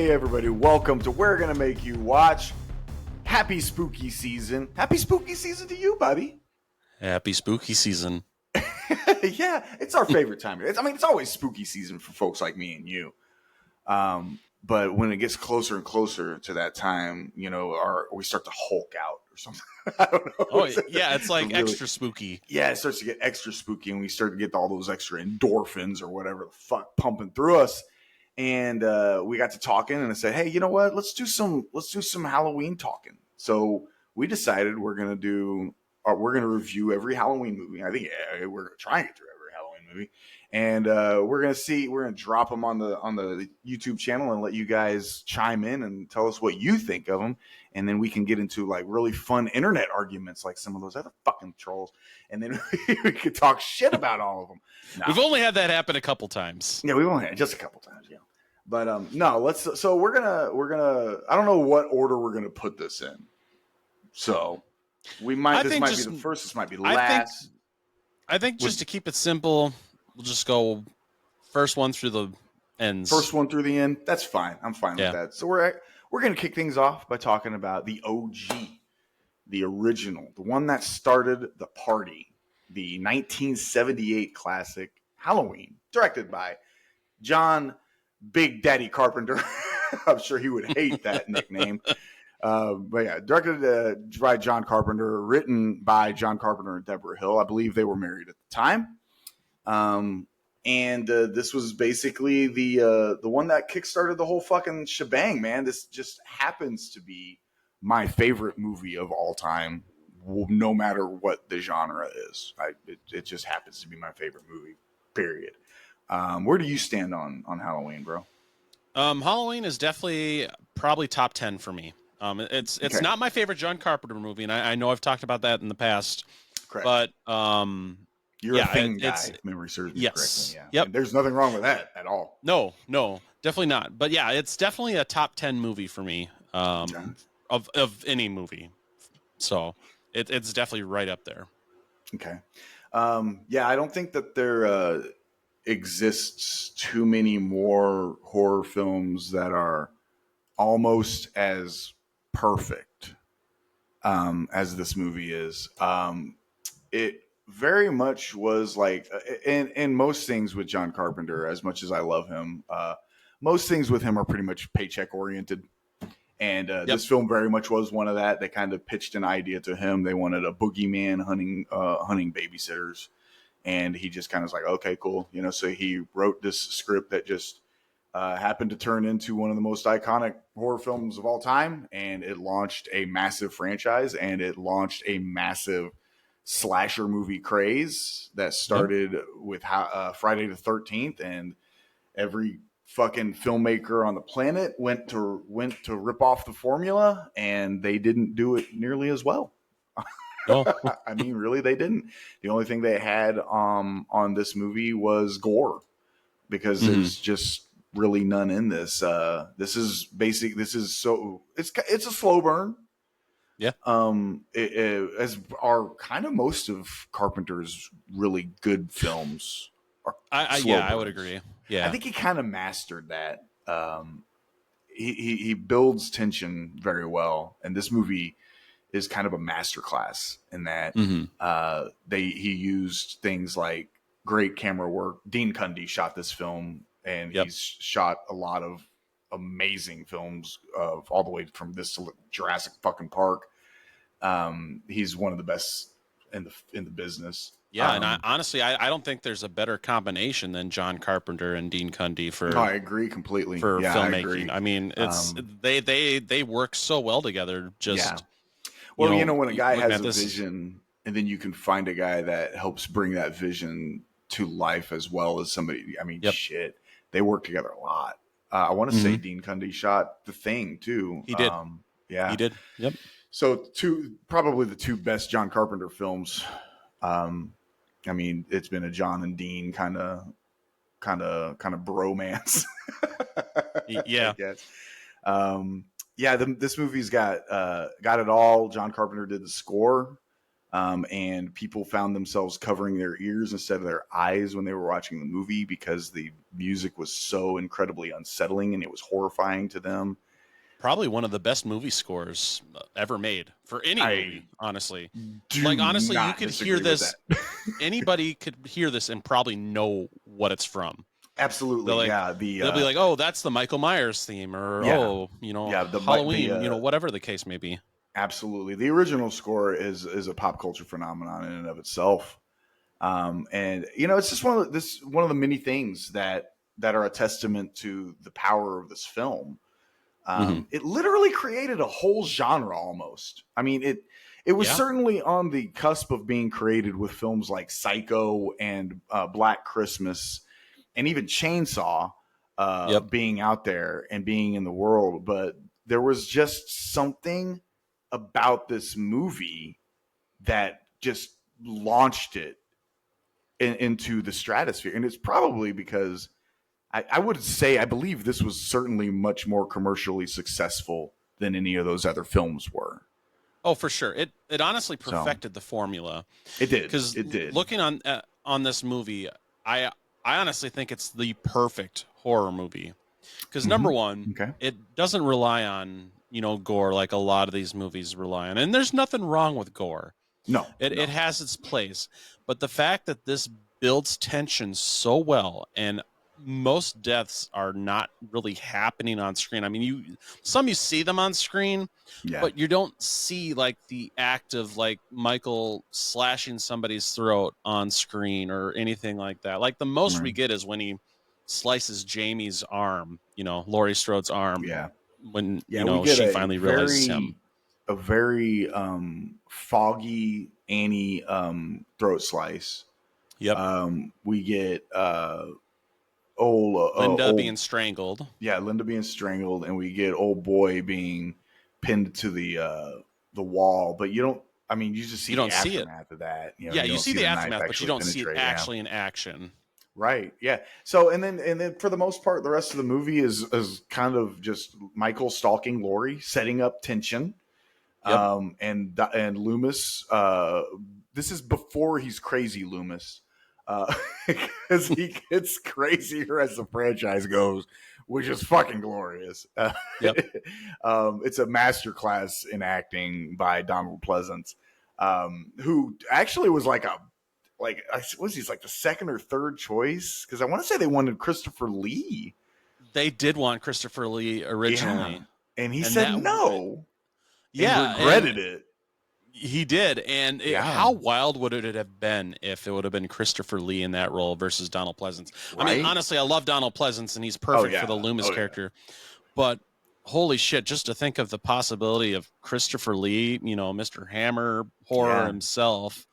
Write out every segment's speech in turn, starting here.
Hey everybody, welcome to We're Gonna Make You Watch. Happy spooky season. Happy spooky season to you, buddy. Happy spooky season. Yeah, it's our favorite time. It's always spooky season for folks like me and you. But when it gets closer and closer to that time, you know, we start to Hulk out or something. I don't know. Oh, yeah, it's like really, extra spooky. Yeah, it starts to get extra spooky, and we start to get all those extra endorphins or whatever the fuck pumping through us. And we got to talking, and I said, "Hey, you know what? Let's do some Halloween talking." So we decided we're gonna review every Halloween movie. I think we're gonna try and get through every Halloween movie, and we're gonna drop them on the YouTube channel and let you guys chime in and tell us what you think of them, and then we can get into like really fun internet arguments like some of those other fucking trolls, and then we could talk shit about all of them. No. We've only had that happen a couple times. Yeah, we've only had it just a couple times, yeah. But no, so we're gonna I don't know what order we're gonna put this in. So this might be the first, this might be last. I think just to keep it simple, we'll just go first one through the ends. First one through the end. That's fine. I'm fine with that. So we're gonna kick things off by talking about the OG, the original, the one that started the party, the 1978 classic Halloween, directed by John Big Daddy Carpenter. I'm sure he would hate that nickname. But yeah, directed by John Carpenter, written by John Carpenter and Deborah Hill. I believe they were married at the time. And this was basically the one that kickstarted the whole fucking shebang, man. This just happens to be my favorite movie of all time, no matter what the genre is. It just happens to be my favorite movie, period. Where do you stand on Halloween, bro? Halloween is definitely probably top 10 for me. It's okay. Not my favorite John Carpenter movie, and I know I've talked about that in the past. Correct. But you're a thing guy, if memory serves me correctly. Yeah. Yep. And there's nothing wrong with that at all. No, definitely not. But yeah, it's definitely a top 10 movie for me. Of any movie. So it's definitely right up there. Okay. Yeah, I don't think that there exists too many more horror films that are almost as perfect as this movie is. It very much was like, in most things with John Carpenter, as much as I love him, most things with him are pretty much paycheck oriented. And this film very much was one of that. They kind of pitched an idea to him. They wanted a boogeyman hunting babysitters. And he just kind of was like, okay, cool. You know, so he wrote this script that just happened to turn into one of the most iconic horror films of all time. And it launched a massive franchise, and it launched a massive slasher movie craze that started with Friday the 13th. And every fucking filmmaker on the planet went to rip off the formula, and they didn't do it nearly as well. Oh. I mean, really, they didn't. The only thing they had on this movie was gore, because there's just really none in this. This is it's a slow burn. Yeah. As are kind of most of Carpenter's really good films. I would agree. Yeah, I think he kind of mastered that. He builds tension very well, and this movie is kind of a masterclass in that. He used things like great camera work. Dean Cundey shot this film, and he's shot a lot of amazing films, all the way from this to Jurassic fucking Park. He's one of the best in the business. Yeah, and honestly, I don't think there's a better combination than John Carpenter and Dean Cundey for. I agree completely for filmmaking. I mean, it's they work so well together. Well, when a guy has a vision, and then you can find a guy that helps bring that vision to life as well as somebody. I mean, shit, they work together a lot. I want to say Dean Cundey shot The Thing too. He did. Yeah, he did. Yep. So probably the two best John Carpenter films. I mean, it's been a John and Dean kind of bromance. Yeah. This movie's got it all. John Carpenter did the score. and people found themselves covering their ears instead of their eyes when they were watching the movie because the music was so incredibly unsettling and it was horrifying to them. Probably one of the best movie scores ever made for any movie, honestly. Like, honestly, you could hear this. Anybody could hear this and probably know what it's from. Absolutely, they'll be like, "Oh, that's the Michael Myers theme," or Halloween, whatever the case may be. Absolutely, the original score is a pop culture phenomenon in and of itself, and it's just one of the many things that are a testament to the power of this film. It literally created a whole genre almost. I mean, it was certainly on the cusp of being created with films like Psycho and Black Christmas and even Chainsaw being out there and being in the world. But there was just something about this movie that just launched it into the stratosphere. And it's probably because I would say I believe this was certainly much more commercially successful than any of those other films were. Oh, for sure. It honestly perfected the formula. It did. Because it did. Looking on this movie, I honestly think it's the perfect horror movie. Because number one, it doesn't rely on gore like a lot of these movies rely on, and there's nothing wrong with gore. No, it has its place, but the fact that this builds tension so well and most deaths are not really happening on screen. I mean, you see them on screen, but you don't see like the act of like Michael slashing somebody's throat on screen or anything like that. Like the most we get is when he slices Jamie's arm, Laurie Strode's arm. Yeah. When she finally realizes him. A very foggy Annie throat slice. Yep. We get Linda being strangled. Yeah, Linda being strangled, and we get old boy being pinned to the wall. But you don't. I mean, you just see the aftermath of that. You see the aftermath, but you don't see it actually in action. Right. Yeah. So and then for the most part, the rest of the movie is kind of just Michael stalking Laurie, setting up tension. Yep. And Loomis. This is before he's crazy, Loomis. Because he gets crazier as the franchise goes, which is fucking glorious. Yep. It's a masterclass in acting by Donald Pleasance, who actually was like the second or third choice? Because I want to say they wanted Christopher Lee. They did want Christopher Lee originally, and he said no. Yeah, regretted it. He did, and how wild would it have been if it would have been Christopher Lee in that role versus Donald Pleasance? Right? I mean, honestly, I love Donald Pleasance, and he's perfect for the Loomis character. But holy shit, just to think of the possibility of Christopher Lee, Mr. Hammer horror himself.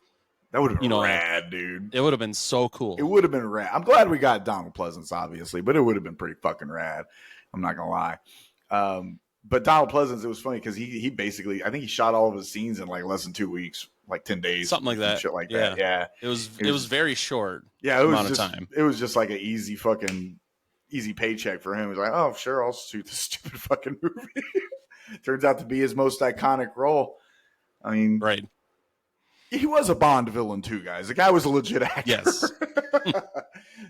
That would have been rad, dude. It would have been so cool. It would have been rad. I'm glad we got Donald Pleasance, obviously, but it would have been pretty fucking rad. I'm not going to lie. But Donald Pleasance, it was funny because he basically, I think he shot all of his scenes in like less than 2 weeks, like 10 days. Something like that. Shit like that. Yeah. It was very short amount of time. It was just like an easy paycheck for him. He was like, oh, sure, I'll shoot this stupid fucking movie. Turns out to be his most iconic role. I mean, right. He was a Bond villain too, guys. The guy was a legit actor. Yes.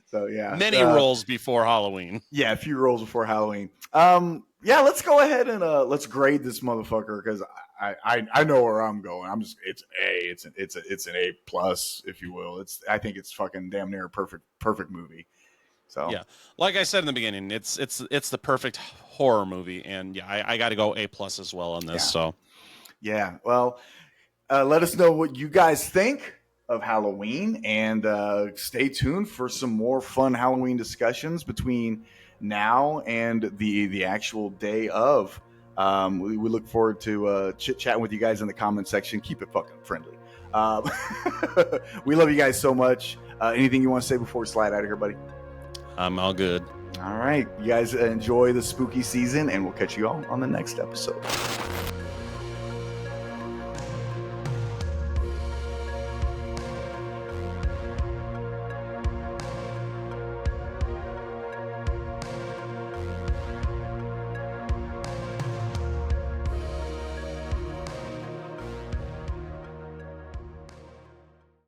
So yeah, many roles before Halloween. Yeah, a few roles before Halloween. Let's go ahead and let's grade this motherfucker because I know where I'm going. It's an A plus, if you will. I think it's fucking damn near a perfect movie. So yeah, like I said in the beginning, it's the perfect horror movie, and I got to go A plus as well on this. Yeah. So yeah, well. Let us know what you guys think of Halloween, and stay tuned for some more fun Halloween discussions between now and the actual day of. We look forward to chit-chatting with you guys in the comment section. Keep it fucking friendly. We love you guys so much. Anything you want to say before we slide out of here, buddy? I'm all good. All right. You guys enjoy the spooky season, and we'll catch you all on the next episode.